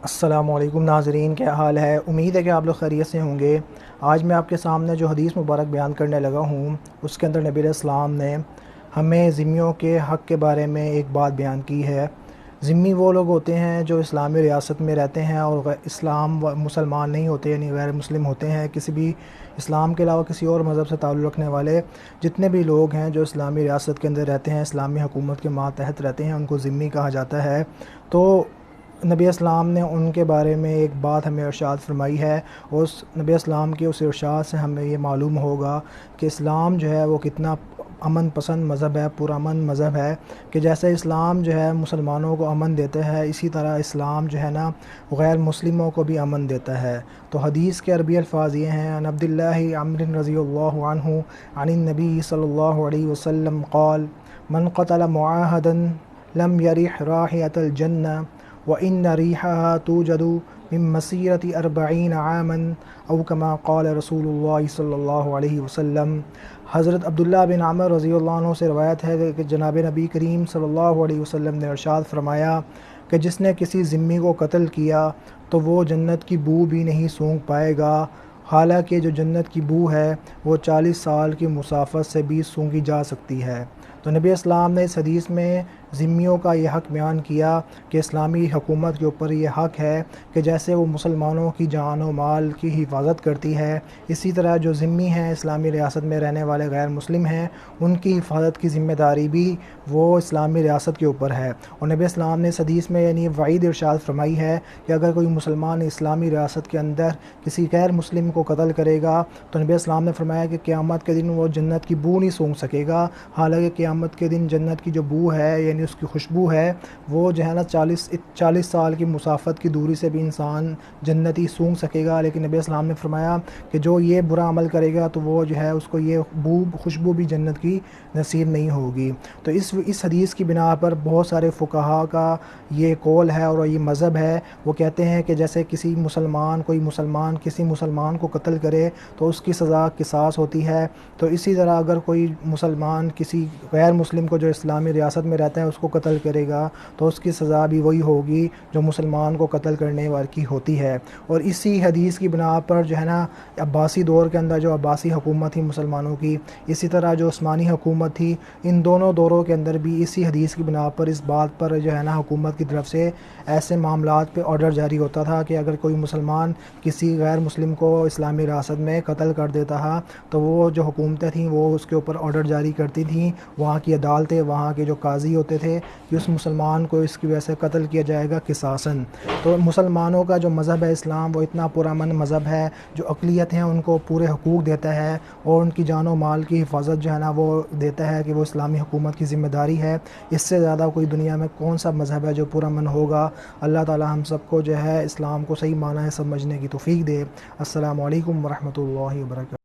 السلام علیکم ناظرین، کیا حال ہے؟ امید ہے کہ آپ لوگ خیریت سے ہوں گے۔ آج میں آپ کے سامنے جو حدیث مبارک بیان کرنے لگا ہوں، اس کے اندر نبی علیہ السلام نے ہمیں ذمیوں کے حق کے بارے میں ایک بات بیان کی ہے۔ ذمی وہ لوگ ہوتے ہیں جو اسلامی ریاست میں رہتے ہیں اور مسلمان نہیں ہوتے، یعنی غیر مسلم ہوتے ہیں، کسی بھی اسلام کے علاوہ کسی اور مذہب سے تعلق رکھنے والے جتنے بھی لوگ ہیں جو اسلامی ریاست کے اندر رہتے ہیں، اسلامی حکومت کے ماتحت رہتے ہیں، ان کو ذمی کہا جاتا ہے۔ تو نبی اسلام نے ان کے بارے میں ایک بات ہمیں ارشاد فرمائی ہے، اور اس نبی اسلام کے اس ارشاد سے ہمیں یہ معلوم ہوگا کہ اسلام جو ہے وہ کتنا امن پسند مذہب ہے، پرامن مذہب ہے، کہ جیسے اسلام جو ہے مسلمانوں کو امن دیتا ہے، اسی طرح اسلام جو ہے نا غیر مسلموں کو بھی امن دیتا ہے۔ تو حدیث کے عربی الفاظ یہ ہیں: عن عبد اللہ عمرو رضی اللہ عنہ عن النبی صلی اللہ علیہ وسلم قال: من قتل معاہدا لم یرح رائحۃ الجنہ وَإِنَّ رِيحَهَا تُوجَدُ مِن مَّسِيرَةِ 40 عَامًا أَوْ كَمَا قَالَ رسول اللہ صلی اللہ علیہ وسلم۔ حضرت عبداللہ بن عمر رضی اللہ عنہ سے روایت ہے کہ جناب نبی کریم صلی اللہ علیہ وسلم نے ارشاد فرمایا کہ جس نے کسی ذمی کو قتل کیا تو وہ جنت کی بو بھی نہیں سونگھ پائے گا، حالانکہ جو جنت کی بو ہے وہ 40 سال کی مسافت سے بھی سونگھی جا سکتی ہے۔ تو نبی اسلام نے اس حدیث میں ذمیوں کا یہ حق بیان کیا کہ اسلامی حکومت کے اوپر یہ حق ہے کہ جیسے وہ مسلمانوں کی جان و مال کی حفاظت کرتی ہے، اسی طرح جو ذمی ہیں، اسلامی ریاست میں رہنے والے غیر مسلم ہیں، ان کی حفاظت کی ذمہ داری بھی وہ اسلامی ریاست کے اوپر ہے۔ اور نبی اسلام نے اس حدیث میں یعنی وعید ارشاد فرمائی ہے کہ اگر کوئی مسلمان اسلامی ریاست کے اندر کسی غیر مسلم کو قتل کرے گا تو نبی اسلام نے فرمایا کہ قیامت کے دن وہ جنت کی بو نہیں سونگھ سکے گا، حالانکہ قیامت کے دن جنت کی جو بو ہے یعنی اس کی خوشبو ہے وہ جو ہے نا 40 سال کی مسافت کی دوری سے بھی انسان جنتی سونگھ سکے گا، لیکن نبی اسلام نے فرمایا کہ جو یہ برا عمل کرے گا تو وہ جو ہے اس کو یہ خوشبو بھی جنت کی نصیب نہیں ہوگی۔ تو اس حدیث کی بنا پر بہت سارے فقہا کا یہ قول ہے اور یہ مذہب ہے، وہ کہتے ہیں کہ جیسے کوئی مسلمان کسی مسلمان کو قتل کرے تو اس کی سزا قصاص ہوتی ہے، تو اسی طرح اگر کوئی مسلمان کسی غیر مسلم کو جو اسلامی ریاست میں رہتا ہے اس کو قتل کرے گا تو اس کی سزا بھی وہی ہوگی جو مسلمان کو قتل کرنے والے کی ہوتی ہے۔ اور اسی حدیث کی بنا پر جو ہے نا عباسی دور کے اندر جو عباسی حکومت تھی مسلمانوں کی، اسی طرح جو عثمانی حکومت تھی، ان دونوں دوروں کے اندر بھی اسی حدیث کی بنا پر اس بات پر جو ہے نا حکومت کی طرف سے ایسے معاملات پہ آرڈر جاری ہوتا تھا کہ اگر کوئی مسلمان کسی غیر مسلم کو اسلامی ریاست میں قتل کر دیتا تھا تو وہ جو حکومتیں تھیں وہ اس کے اوپر آرڈر جاری کرتی تھیں، وہاں کی عدالتیں، وہاں کے جو قاضی ہوتے تھے کہ اس مسلمان کو اس کی وجہ سے قتل کیا جائے گا قصاصاً۔ تو مسلمانوں کا جو مذہب ہے اسلام، وہ اتنا پرامن مذہب ہے، جو اقلیت ہیں ان کو پورے حقوق دیتا ہے اور ان کی جان و مال کی حفاظت جو ہے نا وہ دیتا ہے کہ وہ اسلامی حکومت کی ذمہ داری ہے۔ اس سے زیادہ کوئی دنیا میں کون سا مذہب ہے جو پرامن ہوگا؟ اللہ تعالی ہم سب کو جو ہے اسلام کو صحیح معنی ہے سمجھنے کی توفیق دے۔ السلام علیکم ورحمۃ اللہ وبرکاتہ۔